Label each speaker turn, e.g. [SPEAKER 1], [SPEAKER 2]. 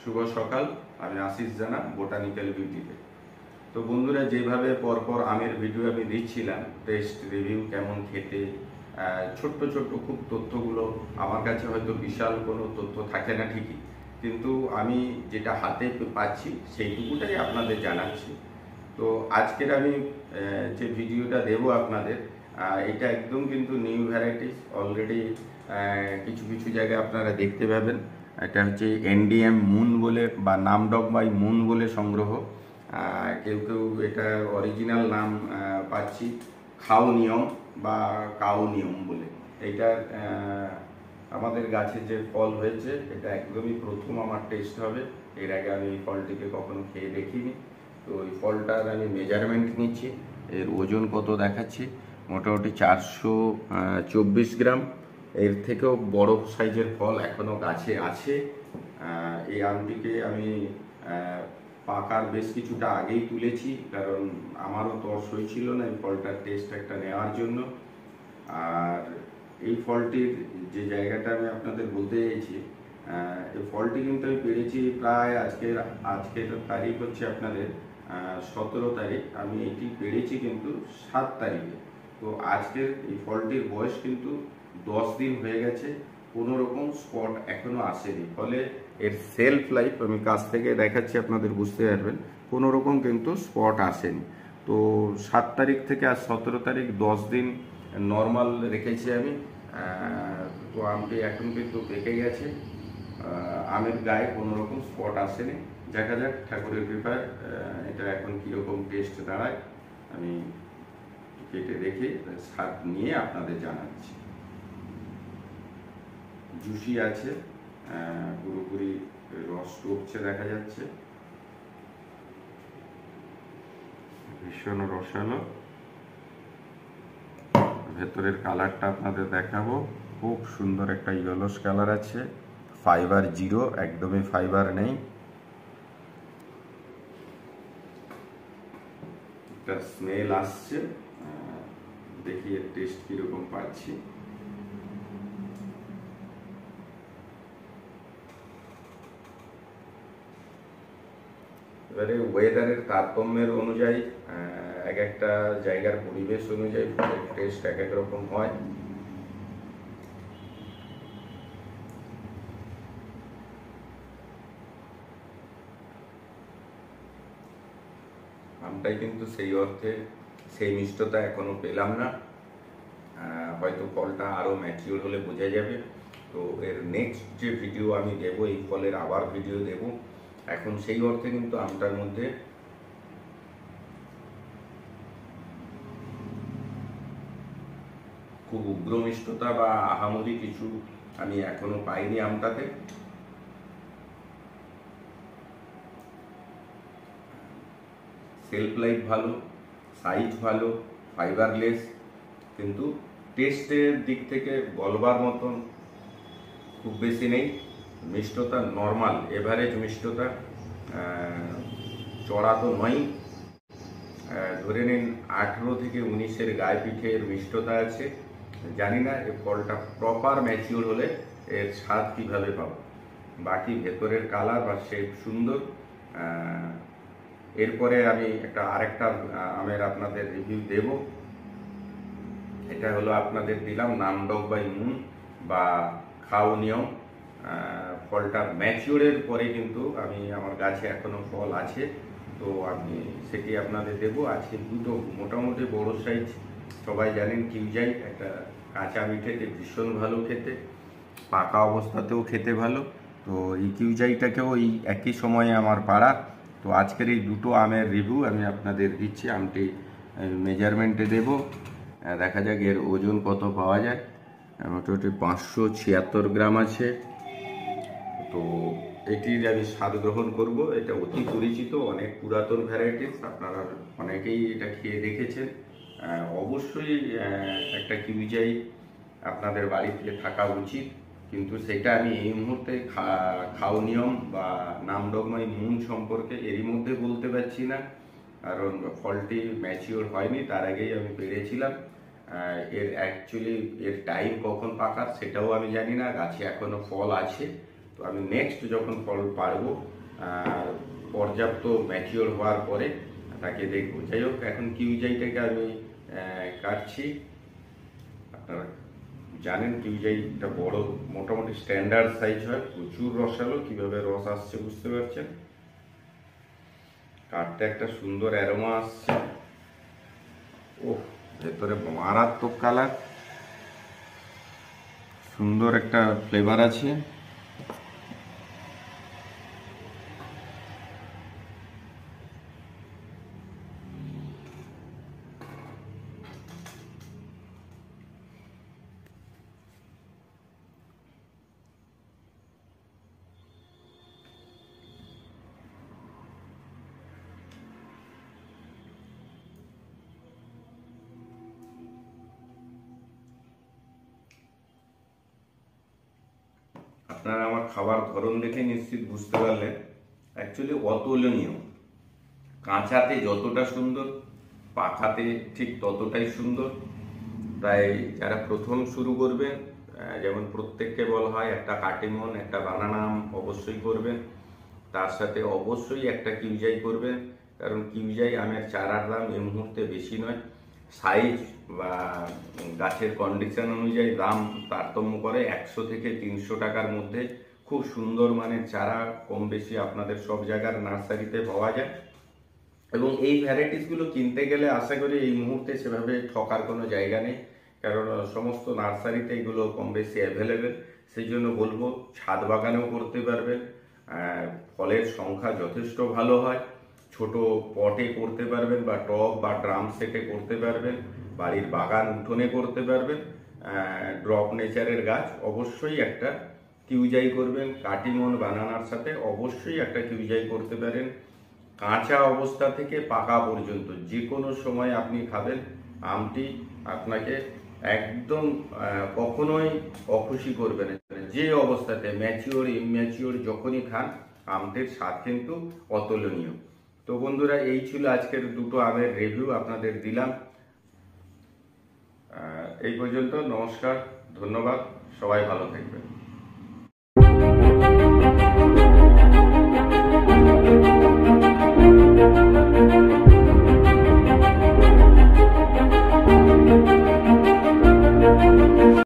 [SPEAKER 1] শুভ সকাল। আমি আশিস জানা, বোটানিক্যাল বিউটিতে। তো বন্ধুরা, যেভাবে পরপর আমের ভিডিও আমি দিচ্ছিলাম, টেস্ট রিভিউ কেমন খেতে, ছোট্ট ছোট্ট খুব তথ্যগুলো, আমার কাছে হয়তো বিশাল কোনো তথ্য থাকে না ঠিকই, কিন্তু আমি যেটা হাতে পাচ্ছি সেইটুকুটাই আপনাদের জানাচ্ছি। তো আজকের আমি যে ভিডিওটা দেব আপনাদের, এটা একদম কিন্তু নিউ ভ্যারাইটিস। অলরেডি কিছু কিছু জায়গায় আপনারা দেখতে পাবেন। এটা হচ্ছে এনডিএম মুন বলে বা নামডক বাই মুন বলে সংগ্রহ। কেউ কেউ এটা অরিজিনাল নাম পাচ্ছি খাওনিয়ম বা কাউনিয়ম বলে। এটা আমাদের গাছে যে ফল হয়েছে, এটা একদমই প্রথম আমার টেস্ট হবে। এর আগে আমি এই ফলটিকে কখনো খেয়ে দেখিনি। তো এই ফলটার আমি মেজারমেন্ট নিচ্ছি, এর ওজন কত দেখাচ্ছি। মোটামুটি 424 গ্রাম। এর থেকেও বড় সাইজের ফল এখনো গাছে আছে। এই আমটিকে আমি পাকার বেশ কিছুটা আগেই তুলেছি, কারণ আমারও তর হয়েছিল না এই ফলটার টেস্ট একটা নেওয়ার জন্য। আর এই ফলটির যে জায়গাটা আমি আপনাদের বলতে চাইছি, এই ফলটি কিন্তু আমি পেরেছি প্রায় আজকের তারিখ হচ্ছে আপনাদের 17 তারিখ। আমি এটি পেরেছি কিন্তু 7 তারিখে। তো আজকের এই ফলটির বয়স কিন্তু 10 দিন হয়ে গেছে, কোনো রকম স্পট এখনো আসেনি। ফলে এর সেলফ লাইফ আমি কাছ থেকে দেখাচ্ছি, আপনাদের বুঝতে পারবেন, কোনো রকম কিন্তু স্পট আসেনি। তো 7 তারিখ থেকে আজ 17 তারিখ, 10 দিন নর্মাল রেখেছি আমি। তো আমটি এখন কিন্তু পেকে গেছে, আমের গায়ে কোনো রকম স্পট আসেনি। দেখা যাক ঠাকুরের কৃপায় এটা এখন কীরকম টেস্ট দাঁড়ায়, আমি কেটে দেখে স্বাদ নিয়ে আপনাদের জানাচ্ছি। জুসি আছে, পুরোপুরি রস টপছে দেখা যাচ্ছে, ভীষণ রসালো। ভেতরের কালারটা আপনাদের দেখাবো, খুব সুন্দর একটা ইয়েলোস কালার আছে। ফাইবার জিরো, একদমই ফাইবার নেই। একটা স্মেল আসছে, দেখি এর টেস্ট কিরকম পাচ্ছি। এবারে ওয়েদারের তারতম্যের অনুযায়ী, এক একটা জায়গার পরিবেশ অনুযায়ী ফলের টেস্ট এক এক রকম হয়। আমটাই কিন্তু সেই অর্থে সেই মিষ্টতা এখনো পেলাম না। হয়তো ফলটা আরো ম্যাচিওর হলে বোঝা যাবে। তো এর নেক্সট যে ভিডিও আমি দেব, এই ফলের আবার ভিডিও দেব। এখন সেই অর্থে কিন্তু আমটার মধ্যে খুব উগ্র মিষ্টতা বা আহামরি কিছু আমি এখনো পাইনি আমটাতে। সেলফ লাইফ ভালো, সাইজ ভালো, ফাইবারলেস, কিন্তু টেস্টের দিক থেকে বলবার মতন খুব বেশি নেই। মিষ্টতা নর্মাল, এভারেজ মিষ্টতা, চড়া তো নয়। ধরে নিন 18 থেকে 19-এর গায়ে পিঠের মিষ্টতা আছে। জানি না এই ফলটা প্রপার ম্যাচিওর হলে এর স্বাদ কীভাবে পাবো। বাকি ভেতরের কালার বা শেপ সুন্দর। এরপরে আমি আরেকটা আমের আপনাদের রিভিউ দেব। এটা হলো আপনাদের দিলাম নামডক বাই মুন বা খাওনিয়ম। ফলটার ম্যাচিওরের পরে কিন্তু আমার গাছে এখনো ফল আছে, তো আমি সেটি আপনাদের দেবো। আজকে দুটো মোটামুটি বড় সাইজ, সবাই জানেন কিউজাই একটা কাঁচা মিঠেতে ভীষণ ভালো খেতে, পাকা অবস্থাতেও খেতে ভালো। তো এই কিউজাইটাকেও এই একই সময়ে আমার পাড়া। তো আজকের এই দুটো আমের রিভিউ আমি আপনাদের দিচ্ছি। আমটি মেজারমেন্টে দেব, দেখা যাক এর ওজন কত পাওয়া যায়। মোটামুটি 576 গ্রাম আছে। তো এটির আমি স্বাদ গ্রহণ করব। এটা অতি পরিচিত, অনেক পুরাতন ভ্যারাইটিস, আপনারা অনেকেই এটা খেয়ে দেখেছেন। অবশ্যই একটা কিউজাই আপনাদের বাড়িতে থাকা উচিত, কিন্তু সেটা আমি এই মুহূর্তে খাওনিয়ম বা নামডকমাই মুন সম্পর্কে এরই মধ্যে বলতে পারছি না, কারণ ফলটি ম্যাচিওর হয়নি, তার আগেই আমি পেরেছিলাম। এর অ্যাকচুয়ালি এর টাইম কখন পাকার সেটাও আমি জানি না, গাছে এখনো ফল আছে। তো আমি নেক্সট যখন ফল পারবো পর্যাপ্ত ম্যাচিওর হওয়ার পরে তাকে দেখবো। যাই হোক, এখন কিউজাইটাকে আমি কাটছি। আপনারা জানেন কিউজাইটা বড়, মোটামুটি স্ট্যান্ডার্ড সাইজ হয়, প্রচুর রসালো। কিভাবে রস আসছে বুঝতে পারছেন। কাঠটা একটা সুন্দর অ্যারোমা আসছে। ও, ভেতরে মারাত্মক কালার, সুন্দর একটা ফ্লেভার আছে। আপনারা আমার খাবার ধরন দেখে নিশ্চিত বুঝতে পারলেন, অ্যাকচুয়ালি অতুলনীয়। কাঁচাতে যতটা সুন্দর, পাকাতে ঠিক ততটাই সুন্দর। তাই যারা প্রথম শুরু করবেন, যেমন প্রত্যেককে বলা হয় একটা কাটিমন, একটা বানানা আম অবশ্যই করবেন, তার সাথে অবশ্যই একটা কিউজাই করবেন। কারণ কিউজাই আমের চারার দাম এই মুহূর্তে বেশি নয়, সাইজ বা গাছের কন্ডিশন অনুযায়ী দাম তারতম্য করে। 100 থেকে 300 টাকার মধ্যে খুব সুন্দর মানের চারা কম বেশি আপনাদের সব জায়গার নার্সারিতে পাওয়া যায়। এবং এই ভ্যারাইটিসগুলো কিনতে গেলে আশা করি এই মুহূর্তে সেভাবে ঠকার কোনো জায়গা নেই, কারণ সমস্ত নার্সারিতে এগুলো কম বেশি অ্যাভেলেবেল। সেই জন্য বলবো ছাদ বাগানেও করতে পারবেন, ফলের সংখ্যা যথেষ্ট ভালো হয়। ছোট পটে করতে পারবেন বা টব বা ড্রাম সেটে করতে পারবেন, বাড়ির বাগান উঠোনে করতে পারবেন। ড্রপ নেচারের গাছ অবশ্যই একটা কিউজাই করবেন। কাটিমন বানানার সাথে অবশ্যই একটা কিউজাই করতে পারেন। কাঁচা অবস্থা থেকে পাকা পর্যন্ত যে কোনো সময় আপনি খাবেন, আমটি আপনাকে একদম কখনোই অখুশি করবে না। যে অবস্থাতে ম্যাচিওর ইম্যাচিওর যখনই খান, আমটির স্বাদ কিন্তু অতুলনীয়। তো বন্ধুরা, এই ছিল আজকের দুটো আমের রিভিউ আপনাদের দিলাম। এই পর্যন্ত, নমস্কার, ধন্যবাদ, সবাই ভালো থাকবেন।